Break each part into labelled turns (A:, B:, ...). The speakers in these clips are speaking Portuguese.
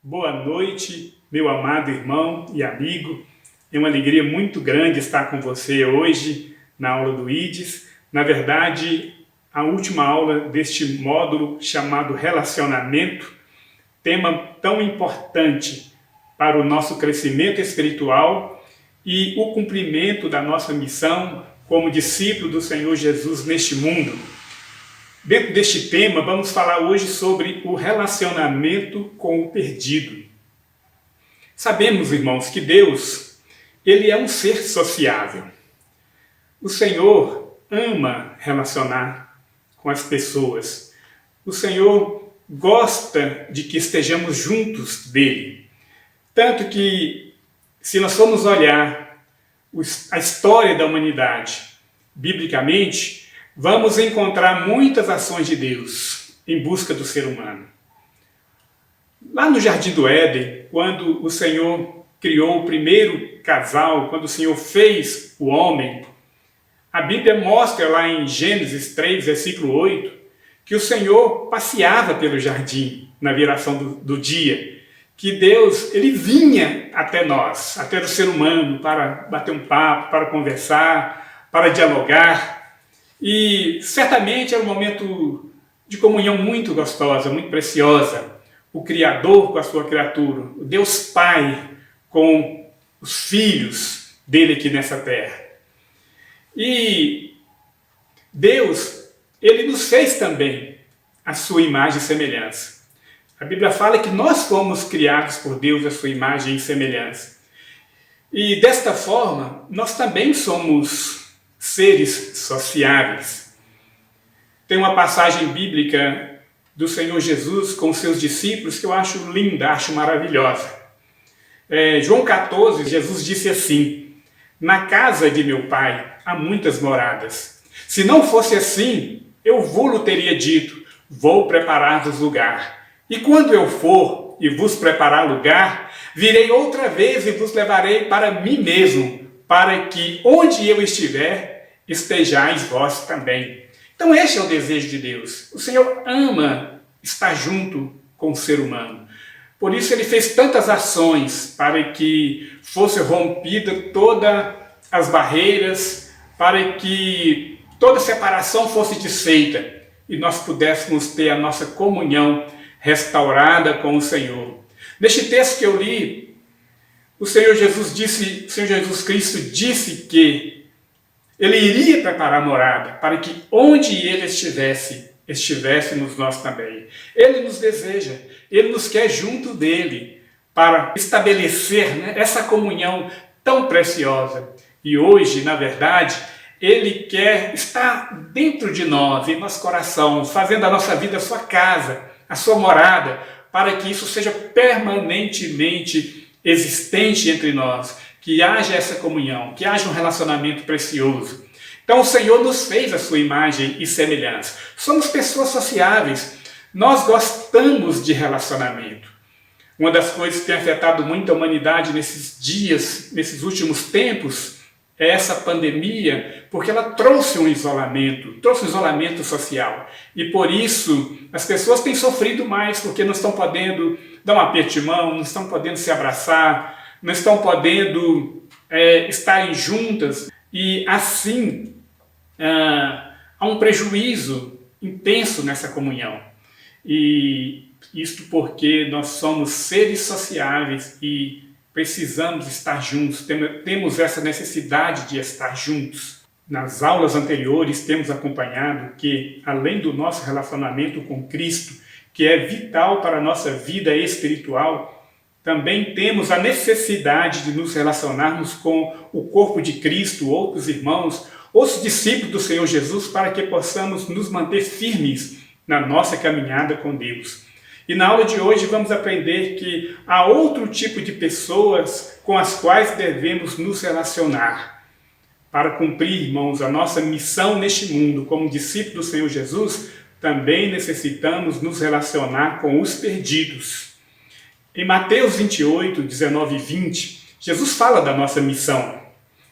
A: Boa noite, meu amado irmão e amigo. É uma alegria muito grande estar com você hoje na aula do IDES. Na verdade, a última aula deste módulo chamado Relacionamento, tema tão importante para o nosso crescimento espiritual e o cumprimento da nossa missão como discípulo do Senhor Jesus neste mundo. Dentro deste tema, vamos falar hoje sobre o relacionamento com o perdido. Sabemos, irmãos, que Deus, Ele é um ser sociável. O Senhor ama relacionar com as pessoas. O Senhor gosta de que estejamos juntos dEle. Tanto que, se nós formos olhar a história da humanidade, biblicamente, vamos encontrar muitas ações de Deus em busca do ser humano. Lá no Jardim do Éden, quando o Senhor criou o primeiro casal, quando o Senhor fez o homem, a Bíblia mostra lá em Gênesis 3, versículo 8, que o Senhor passeava pelo jardim na viração do dia, que Deus, Ele vinha até nós, até o ser humano, para bater um papo, para conversar, para dialogar. E certamente era um momento de comunhão muito gostosa, muito preciosa. O Criador com a sua criatura, o Deus Pai com os filhos dele aqui nessa terra. E Deus, Ele nos fez também a sua imagem e semelhança. A Bíblia fala que nós fomos criados por Deus a sua imagem e semelhança. E desta forma, nós também somos seres sociáveis. Tem uma passagem bíblica do Senhor Jesus com seus discípulos que eu acho linda, acho maravilhosa. João 14, Jesus disse assim: na casa de meu pai há muitas moradas. Se não fosse assim, eu vou-lhe teria dito, vou preparar-vos lugar. E quando eu for e vos preparar lugar, virei outra vez e vos levarei para mim mesmo, para que onde eu estiver, estejais vós também. Então este é o desejo de Deus. O Senhor ama estar junto com o ser humano. Por isso Ele fez tantas ações para que fosse rompida todas as barreiras, para que toda separação fosse desfeita e nós pudéssemos ter a nossa comunhão restaurada com o Senhor. Neste texto que eu li, o Senhor Jesus Cristo disse que Ele iria preparar morada para que onde Ele estivesse, estivéssemos nós também. Ele nos deseja, Ele nos quer junto dEle para estabelecer, essa comunhão tão preciosa. E hoje, na verdade, Ele quer estar dentro de nós, em nosso coração, fazendo a nossa vida a sua casa, a sua morada, para que isso seja permanentemente existente entre nós, que haja essa comunhão, que haja um relacionamento precioso. Então o Senhor nos fez a sua imagem e semelhança. Somos pessoas sociáveis, nós gostamos de relacionamento. Uma das coisas que tem afetado muito a humanidade nesses dias, nesses últimos tempos, é essa pandemia, porque ela trouxe um isolamento social. E por isso as pessoas têm sofrido mais, porque não estão podendo dar um aperto de mão, não estão podendo se abraçar, não estão podendo estarem juntas. E assim há um prejuízo intenso nessa comunhão. E isto porque nós somos seres sociáveis e precisamos estar juntos, temos essa necessidade de estar juntos. Nas aulas anteriores temos acompanhado que, além do nosso relacionamento com Cristo, que é vital para a nossa vida espiritual, também temos a necessidade de nos relacionarmos com o corpo de Cristo, outros irmãos, outros discípulos do Senhor Jesus, para que possamos nos manter firmes na nossa caminhada com Deus. E na aula de hoje vamos aprender que há outro tipo de pessoas com as quais devemos nos relacionar. Para cumprir, irmãos, a nossa missão neste mundo como discípulos do Senhor Jesus, também necessitamos nos relacionar com os perdidos. Em Mateus 28, 19 e 20, Jesus fala da nossa missão.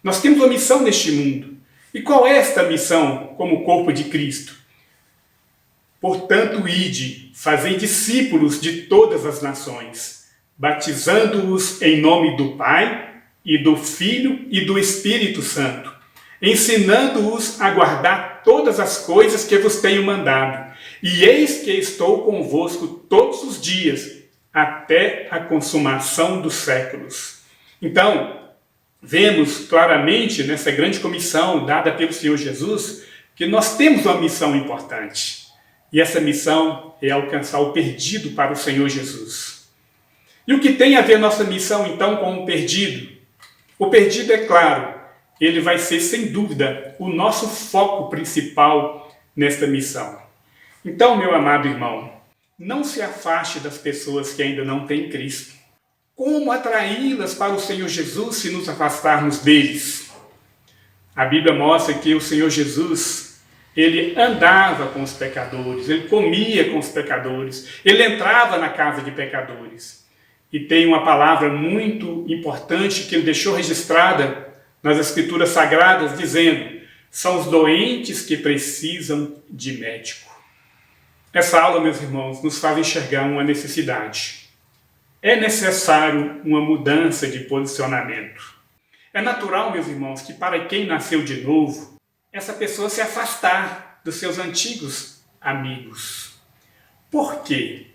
A: Nós temos uma missão neste mundo. E qual é esta missão como corpo de Cristo? Portanto, ide, fazei discípulos de todas as nações, batizando-os em nome do Pai e do Filho e do Espírito Santo, ensinando-os a guardar todas as coisas que vos tenho mandado. E eis que estou convosco todos os dias, até a consumação dos séculos. Então, vemos claramente nessa grande comissão dada pelo Senhor Jesus, que nós temos uma missão importante. E essa missão é alcançar o perdido para o Senhor Jesus. E o que tem a ver nossa missão, então, com o perdido? O perdido, é claro, ele vai ser, sem dúvida, o nosso foco principal nesta missão. Então, meu amado irmão, não se afaste das pessoas que ainda não têm Cristo. Como atraí-las para o Senhor Jesus se nos afastarmos deles? A Bíblia mostra que o Senhor Jesus, ele andava com os pecadores, ele comia com os pecadores, ele entrava na casa de pecadores. E tem uma palavra muito importante que ele deixou registrada nas Escrituras Sagradas, dizendo: são os doentes que precisam de médico. Essa aula, meus irmãos, nos faz enxergar uma necessidade. É necessário uma mudança de posicionamento. É natural, meus irmãos, que para quem nasceu de novo, essa pessoa se afastar dos seus antigos amigos. Por quê?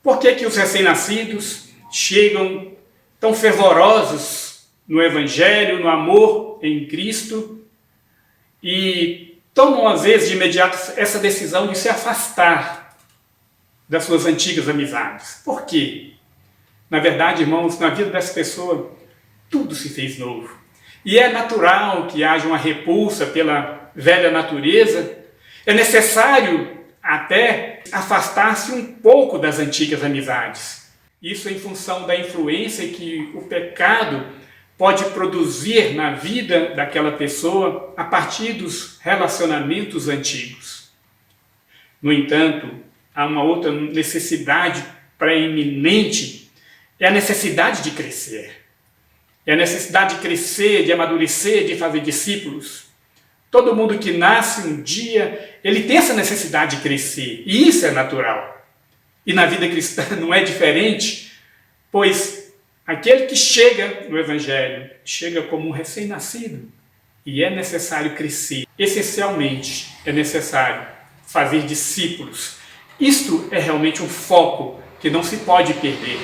A: Por que que os recém-nascidos chegam tão fervorosos no Evangelho, no amor em Cristo, e tomam, às vezes, de imediato essa decisão de se afastar das suas antigas amizades? Por quê? Na verdade, irmãos, na vida dessa pessoa, tudo se fez novo. E é natural que haja uma repulsa pela velha natureza. É necessário até afastar-se um pouco das antigas amizades. Isso em função da influência que o pecado pode produzir na vida daquela pessoa a partir dos relacionamentos antigos. No entanto, há uma outra necessidade preeminente, é a necessidade de crescer. É a necessidade de crescer, de amadurecer, de fazer discípulos. Todo mundo que nasce um dia, ele tem essa necessidade de crescer, e isso é natural. E na vida cristã não é diferente, pois aquele que chega no Evangelho, chega como um recém-nascido, e é necessário crescer. Essencialmente, é necessário fazer discípulos. Isto é realmente um foco que não se pode perder.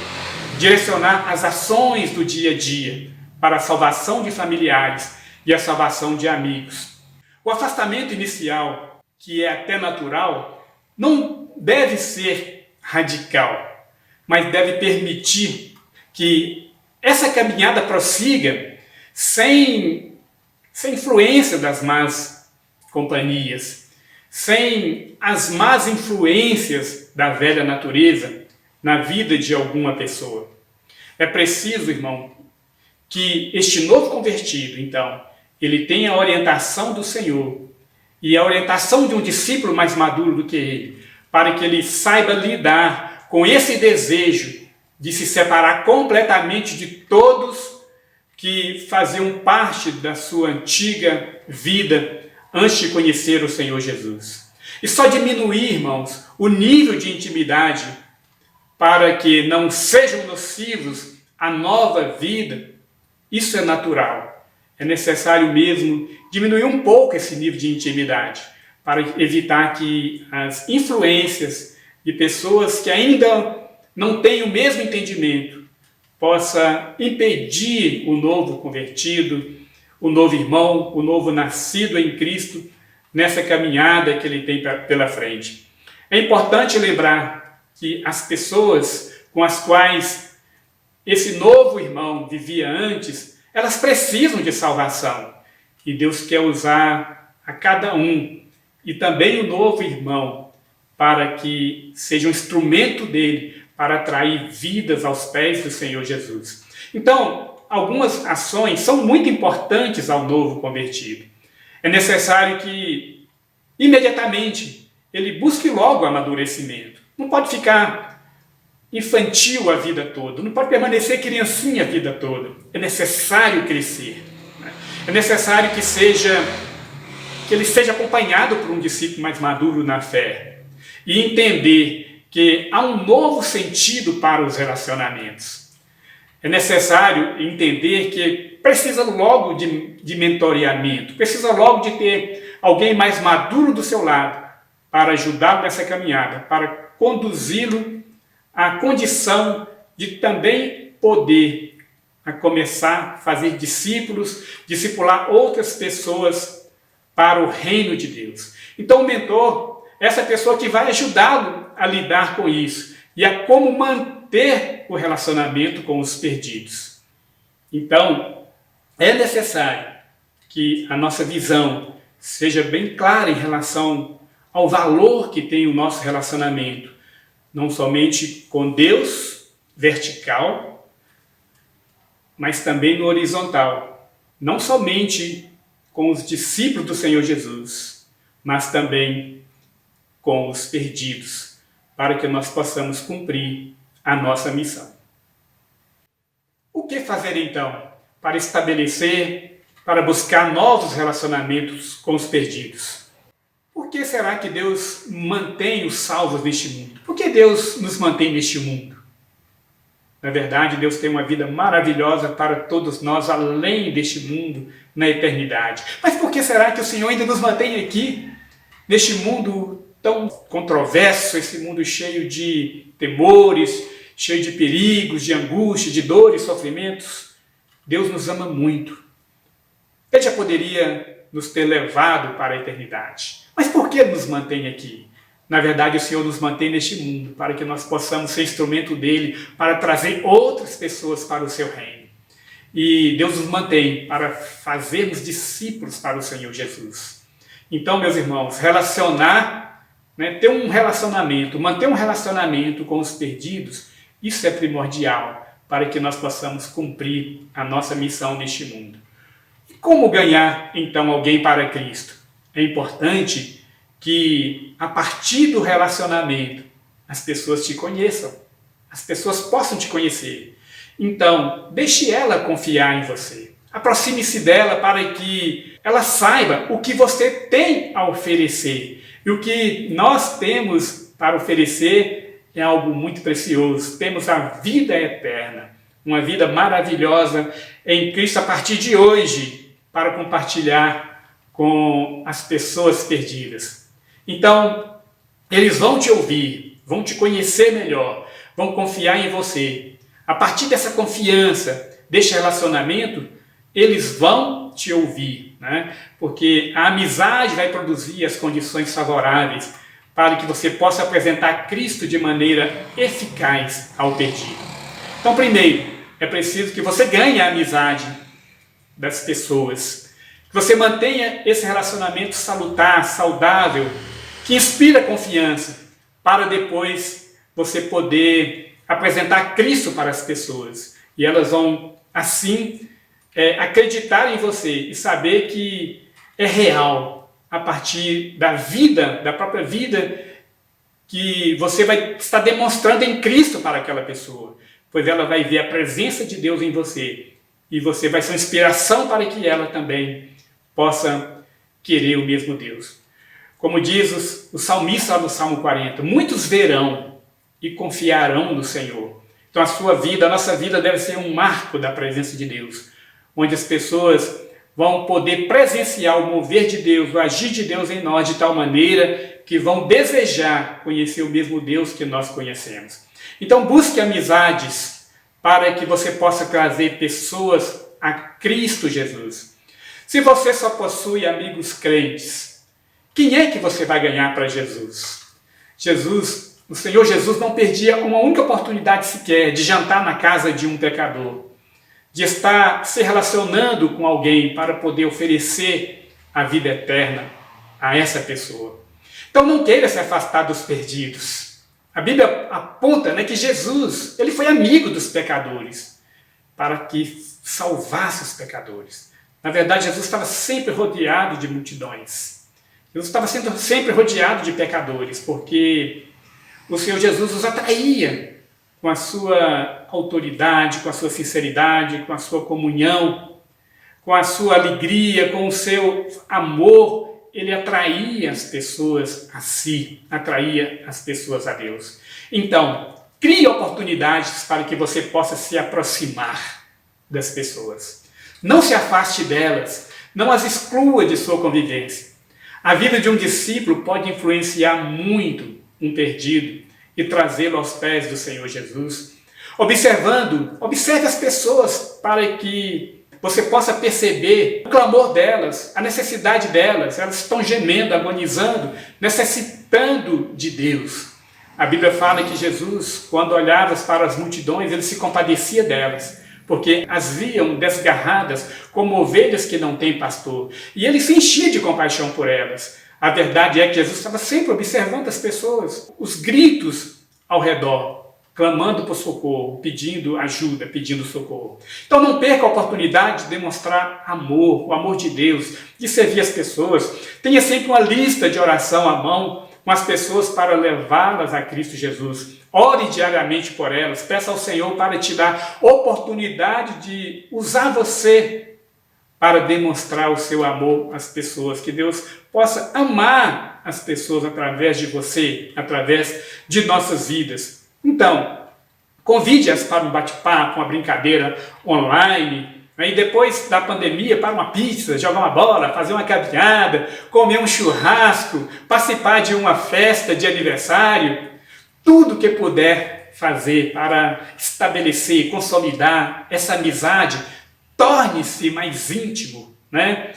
A: Direcionar as ações do dia a dia para a salvação de familiares e a salvação de amigos. O afastamento inicial, que é até natural, não deve ser radical, mas deve permitir que essa caminhada prossiga sem influência das más companhias, sem as más influências da velha natureza na vida de alguma pessoa. É preciso, irmão, que este novo convertido, então, ele tenha a orientação do Senhor e a orientação de um discípulo mais maduro do que ele, para que ele saiba lidar com esse desejo de se separar completamente de todos que faziam parte da sua antiga vida antes de conhecer o Senhor Jesus. E só diminuir, irmãos, o nível de intimidade para que não sejam nocivos à nova vida, isso é natural. É necessário mesmo diminuir um pouco esse nível de intimidade, para evitar que as influências de pessoas que ainda não têm o mesmo entendimento possa impedir o novo convertido, o novo irmão, o novo nascido em Cristo, nessa caminhada que ele tem pela frente. É importante lembrar que as pessoas com as quais esse novo irmão vivia antes, elas precisam de salvação. E Deus quer usar a cada um, e também o novo irmão, para que seja um instrumento dele para atrair vidas aos pés do Senhor Jesus. Então, algumas ações são muito importantes ao novo convertido. É necessário que, imediatamente, ele busque logo o amadurecimento. Não pode ficar infantil a vida toda, não pode permanecer criancinha a vida toda. É necessário crescer. É necessário que ele seja acompanhado por um discípulo mais maduro na fé e entender que há um novo sentido para os relacionamentos. É necessário entender que precisa logo de mentoreamento, precisa logo de ter alguém mais maduro do seu lado para ajudá-lo nessa caminhada, para conduzi-lo à condição de também poder a começar a fazer discípulos, discipular outras pessoas para o reino de Deus. Então o mentor é essa pessoa que vai ajudá-lo a lidar com isso e a como manter o relacionamento com os perdidos. Então, é necessário que a nossa visão seja bem clara em relação ao valor que tem o nosso relacionamento, não somente com Deus, vertical, mas também no horizontal. Não somente com os discípulos do Senhor Jesus, mas também com os perdidos, para que nós possamos cumprir a nossa missão. O que fazer então para estabelecer, para buscar novos relacionamentos com os perdidos? Por que será que Deus mantém os salvos neste mundo? Por que Deus nos mantém neste mundo? Na verdade, Deus tem uma vida maravilhosa para todos nós, além deste mundo, na eternidade. Mas por que será que o Senhor ainda nos mantém aqui, neste mundo tão controverso, esse mundo cheio de temores, cheio de perigos, de angústia, de dores, sofrimentos? Deus nos ama muito. Ele já poderia nos ter levado para a eternidade. Mas por que nos mantém aqui? Na verdade, o Senhor nos mantém neste mundo para que nós possamos ser instrumento dele para trazer outras pessoas para o seu reino. E Deus nos mantém para fazermos discípulos para o Senhor Jesus. Então, meus irmãos, ter um relacionamento, manter um relacionamento com os perdidos, isso é primordial para que nós possamos cumprir a nossa missão neste mundo. E como ganhar, então, alguém para Cristo? É importante que, a partir do relacionamento, as pessoas te conheçam, as pessoas possam te conhecer. Então, deixe ela confiar em você. Aproxime-se dela para que ela saiba o que você tem a oferecer. E o que nós temos para oferecer é algo muito precioso. Temos a vida eterna, uma vida maravilhosa em Cristo a partir de hoje, para compartilhar com as pessoas perdidas. Então, eles vão te ouvir, vão te conhecer melhor, vão confiar em você. A partir dessa confiança, deste relacionamento, eles vão te ouvir, né? Porque a amizade vai produzir as condições favoráveis para que você possa apresentar Cristo de maneira eficaz ao perdido. Então, primeiro, é preciso que você ganhe a amizade das pessoas, que você mantenha esse relacionamento salutar, saudável, que inspira confiança, para depois você poder apresentar Cristo para as pessoas. E elas vão, assim, acreditar em você e saber que é real, a partir da vida, da própria vida, que você vai estar demonstrando em Cristo para aquela pessoa. Pois ela vai ver a presença de Deus em você. E você vai ser uma inspiração para que ela também possa querer o mesmo Deus. Como diz o salmista lá no Salmo 40, muitos verão e confiarão no Senhor. Então a nossa vida deve ser um marco da presença de Deus, onde as pessoas vão poder presenciar o mover de Deus, o agir de Deus em nós, de tal maneira que vão desejar conhecer o mesmo Deus que nós conhecemos. Então busque amizades para que você possa trazer pessoas a Cristo Jesus. Se você só possui amigos crentes, quem é que você vai ganhar para Jesus? O Senhor Jesus não perdia uma única oportunidade sequer de jantar na casa de um pecador, de estar se relacionando com alguém para poder oferecer a vida eterna a essa pessoa. Então não queira se afastar dos perdidos. A Bíblia aponta, que Jesus, ele foi amigo dos pecadores, para que salvasse os pecadores. Na verdade, Jesus estava sempre rodeado de multidões. Jesus estava sempre rodeado de pecadores, porque o Senhor Jesus os atraía com a sua autoridade, com a sua sinceridade, com a sua comunhão, com a sua alegria, com o seu amor. Ele atraía as pessoas a si, atraía as pessoas a Deus. Então, Crie oportunidades para que você possa se aproximar das pessoas. Não se afaste delas, não as exclua de sua convivência. A vida de um discípulo pode influenciar muito um perdido e trazê-lo aos pés do Senhor Jesus. Observe as pessoas para que você possa perceber o clamor delas, a necessidade delas. Elas estão gemendo, agonizando, necessitando de Deus. A Bíblia fala que Jesus, quando olhava para as multidões, ele se compadecia delas, porque as viam desgarradas como ovelhas que não têm pastor. E ele se enchia de compaixão por elas. A verdade é que Jesus estava sempre observando as pessoas, os gritos ao redor, clamando por socorro, pedindo ajuda, pedindo socorro. Então não perca a oportunidade de demonstrar amor, o amor de Deus, de servir as pessoas. Tenha sempre uma lista de oração à mão com as pessoas para levá-las a Cristo Jesus. Ore diariamente por elas, peça ao Senhor para te dar oportunidade de usar você para demonstrar o seu amor às pessoas. Que Deus possa amar as pessoas através de você, através de nossas vidas. Então, convide-as para um bate-papo, uma brincadeira online, e depois da pandemia para uma pizza, jogar uma bola, fazer uma caminhada, comer um churrasco, participar de uma festa de aniversário, tudo que puder fazer para estabelecer, consolidar essa amizade, torne-se mais íntimo, né?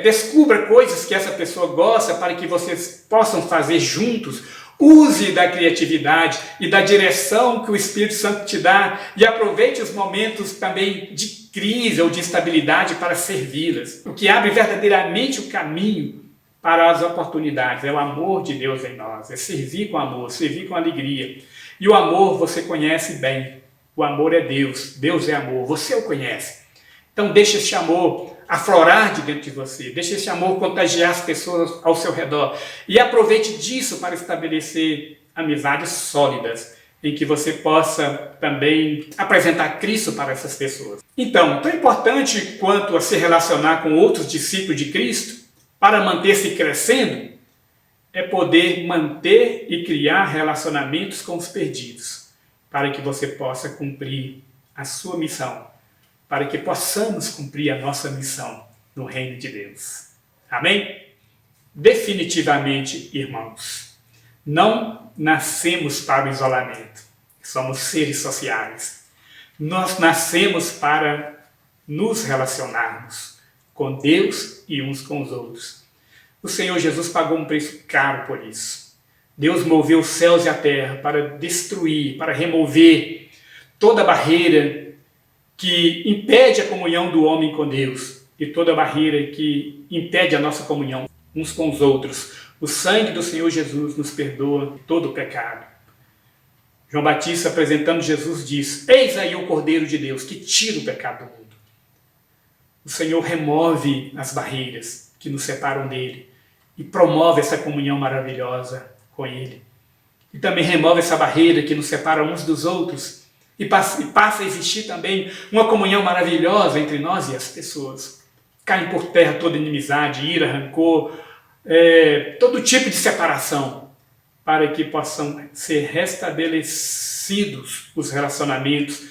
A: Descubra coisas que essa pessoa gosta para que vocês possam fazer juntos. Use da criatividade e da direção que o Espírito Santo te dá e aproveite os momentos também de crise ou de instabilidade para servi-las. O que abre verdadeiramente o caminho para as oportunidades é o amor de Deus em nós, é servir com amor, servir com alegria. E o amor você conhece bem. O amor é Deus, Deus é amor, você o conhece. Então deixe esse amor aflorar de dentro de você, deixe esse amor contagiar as pessoas ao seu redor e aproveite disso para estabelecer amizades sólidas, em que você possa também apresentar Cristo para essas pessoas. Então, tão importante quanto a se relacionar com outros discípulos de Cristo, para manter-se crescendo, é poder manter e criar relacionamentos com os perdidos, para que você possa cumprir a sua missão, para que possamos cumprir a nossa missão no reino de Deus. Amém? Definitivamente, irmãos, não nascemos para o isolamento. Somos seres sociais. Nós nascemos para nos relacionarmos com Deus e uns com os outros. O Senhor Jesus pagou um preço caro por isso. Deus moveu os céus e a terra para destruir, para remover toda barreira que impede a comunhão do homem com Deus e toda barreira que impede a nossa comunhão uns com os outros. O sangue do Senhor Jesus nos perdoa todo o pecado. João Batista, apresentando Jesus, diz: eis aí o Cordeiro de Deus que tira o pecado do mundo. O Senhor remove as barreiras que nos separam dele e promove essa comunhão maravilhosa com ele. E também remove essa barreira que nos separa uns dos outros e passa a existir também uma comunhão maravilhosa entre nós e as pessoas. Caem por terra toda inimizade, ira, rancor, todo tipo de separação, para que possam ser restabelecidos os relacionamentos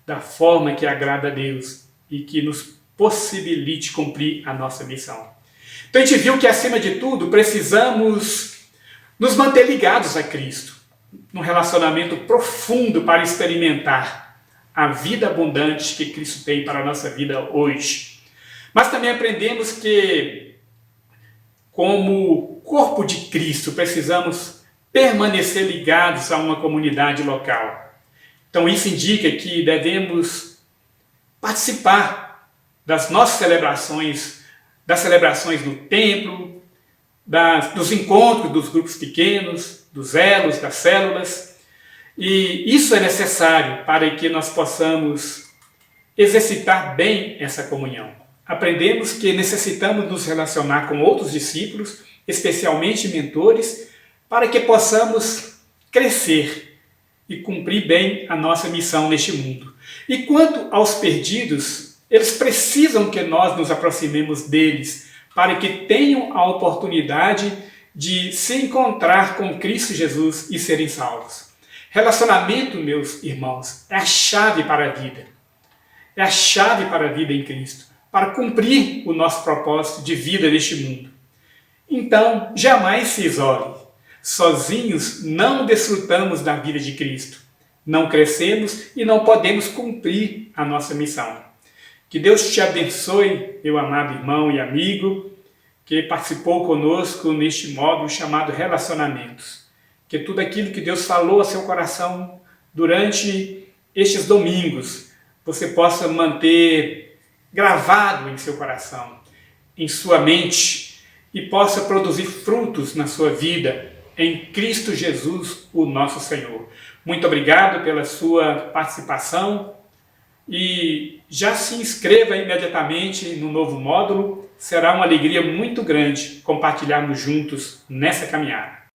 A: da forma que agrada a Deus e que nos possibilite cumprir a nossa missão. Então a gente viu que, acima de tudo, precisamos nos manter ligados a Cristo, num relacionamento profundo para experimentar a vida abundante que Cristo tem para a nossa vida hoje. Mas também aprendemos que, como corpo de Cristo, precisamos permanecer ligados a uma comunidade local. Então isso indica que devemos participar das nossas celebrações, das celebrações no templo, dos encontros dos grupos pequenos, dos elos, das células. E isso é necessário para que nós possamos exercitar bem essa comunhão. Aprendemos que necessitamos nos relacionar com outros discípulos, especialmente mentores, para que possamos crescer e cumprir bem a nossa missão neste mundo. E quanto aos perdidos, eles precisam que nós nos aproximemos deles, para que tenham a oportunidade de se encontrar com Cristo Jesus e serem salvos. Relacionamento, meus irmãos, é a chave para a vida. É a chave para a vida em Cristo, para cumprir o nosso propósito de vida neste mundo. Então, jamais se isole. Sozinhos não desfrutamos da vida de Cristo. Não crescemos e não podemos cumprir a nossa missão. Que Deus te abençoe, meu amado irmão e amigo, que participou conosco neste módulo chamado Relacionamentos. Que tudo aquilo que Deus falou a seu coração durante estes domingos, você possa manter gravado em seu coração, em sua mente, e possa produzir frutos na sua vida, em Cristo Jesus, o nosso Senhor. Muito obrigado pela sua participação e já se inscreva imediatamente no novo módulo. Será uma alegria muito grande compartilharmos juntos nessa caminhada.